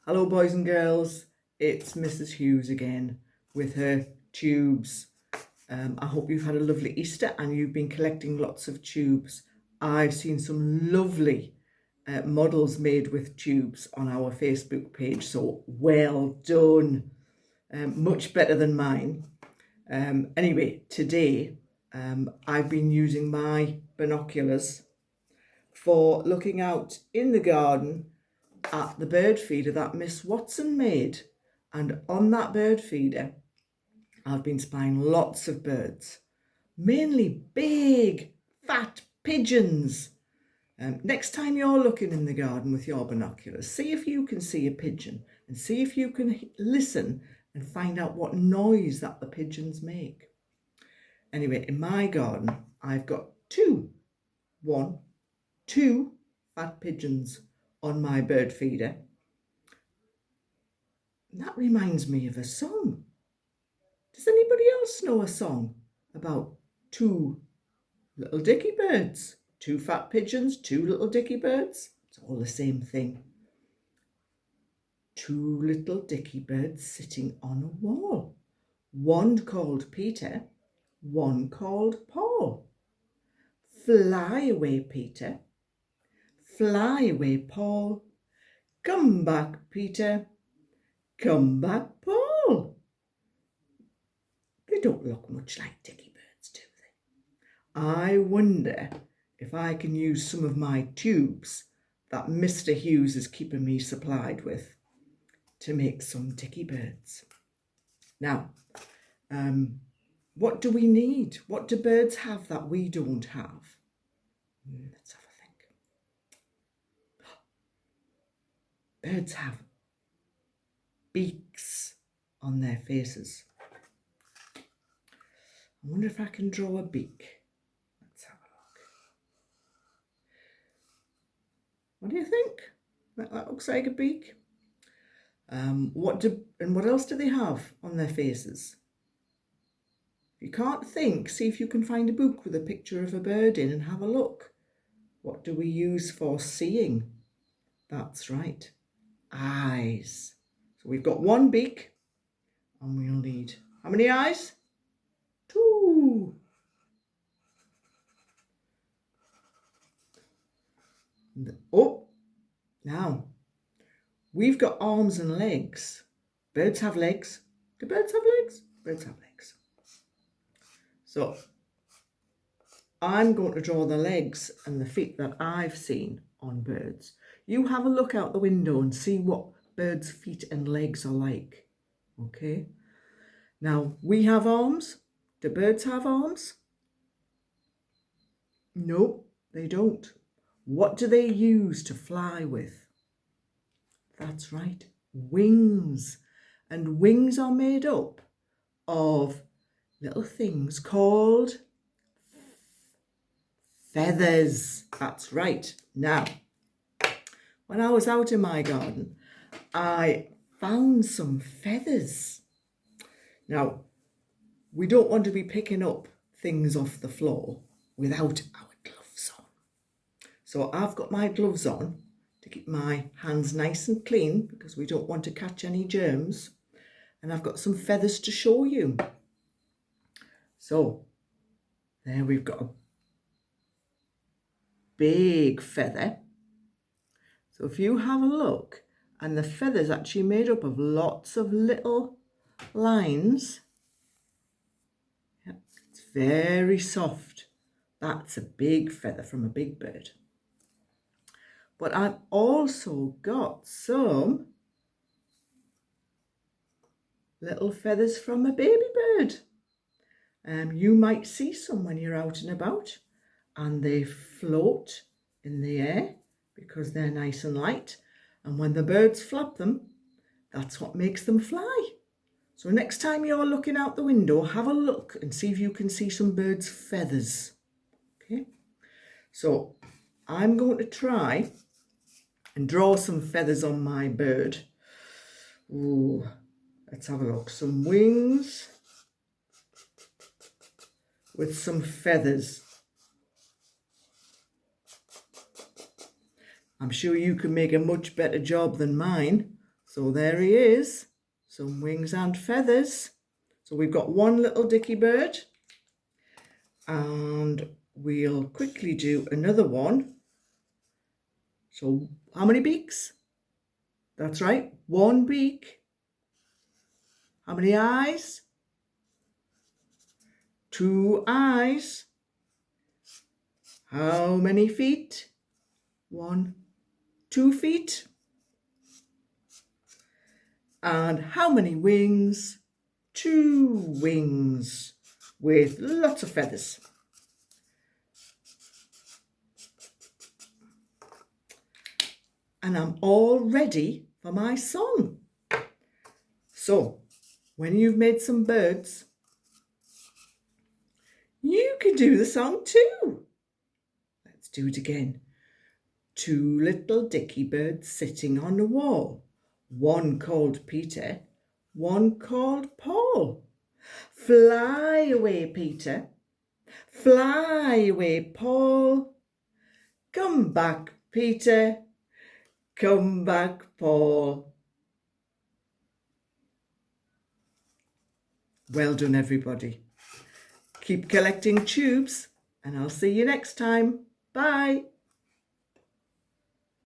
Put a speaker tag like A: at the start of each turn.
A: Hello boys and girls, it's Mrs. Hughes again with her tubes. I hope you've had a lovely Easter and you've been collecting lots of tubes. I've seen some lovely models made with tubes on our Facebook page, so well done. Much better than mine. Anyway, today I've been using my binoculars for looking out in the garden at the bird feeder that Miss Watson made. And on that bird feeder, I've been spying lots of birds, mainly big, fat pigeons. Next time you're looking in the garden with your binoculars, see if you can see a pigeon and see if you can listen and find out what noise that the pigeons make. Anyway, in my garden, I've got two fat pigeons on my bird feeder. And that reminds me of a song. Does anybody else know a song about two little dicky birds? Two fat pigeons, two little dicky birds? It's all the same thing. Two little dicky birds sitting on a wall. One called Peter, one called Paul. Fly away, Peter. Fly away, Paul. Come back, Peter. Come back, Paul. They don't look much like dicky birds, do they? I wonder if I can use some of my tubes that Mr. Hughes is keeping me supplied with to make some dicky birds. Now, what do we need? What do birds have that we don't have? Let's have a think. Birds have beaks on their faces. I wonder if I can draw a beak. Let's have a look. What do you think? That looks like a beak. What else do they have on their faces? If you can't think, see if you can find a book with a picture of a bird in and have a look. What do we use for seeing? That's right, eyes. So we've got one beak and we'll need, how many eyes? Two. Oh, now we've got arms and legs. Birds have legs. Do birds have legs? Birds have legs. So I'm going to draw the legs and the feet that I've seen on birds. You have a look out the window and see what birds' feet and legs are like. Okay. Now we have arms. Do birds have arms? No, they don't. What do they use to fly with? That's right, wings. And wings are made up of little things called feathers. That's right. Now, when I was out in my garden, I found some feathers. Now, we don't want to be picking up things off the floor without our gloves on. So I've got my gloves on to keep my hands nice and clean because we don't want to catch any germs. And I've got some feathers to show you. So there we've got a big feather. So if you have a look, and the feather's actually made up of lots of little lines. Yep, it's very soft. That's a big feather from a big bird. But I've also got some little feathers from a baby bird. You might see some when you're out and about, and they float in the air because they're nice and light. And when the birds flap them, that's what makes them fly. So next time you're looking out the window, have a look and see if you can see some birds' feathers. Okay, so I'm going to try and draw some feathers on my bird. Ooh, let's have a look. Some wings with some feathers. I'm sure you can make a much better job than mine. So there he is, some wings and feathers. So we've got one little dicky bird, and we'll quickly do another one. So how many beaks? That's right, one beak. How many eyes? Two eyes. How many feet? 1, 2 feet. And how many wings? 2 wings with lots of feathers. And I'm all ready for my song. So when you've made some birds, you can do the song too. Let's do it again. 2 little dicky birds sitting on a wall. One called Peter, one called Paul. Fly away, Peter. Fly away, Paul. Come back, Peter. Come back, Paul. Well done, everybody. Keep collecting tubes, and I'll see you next time. Bye.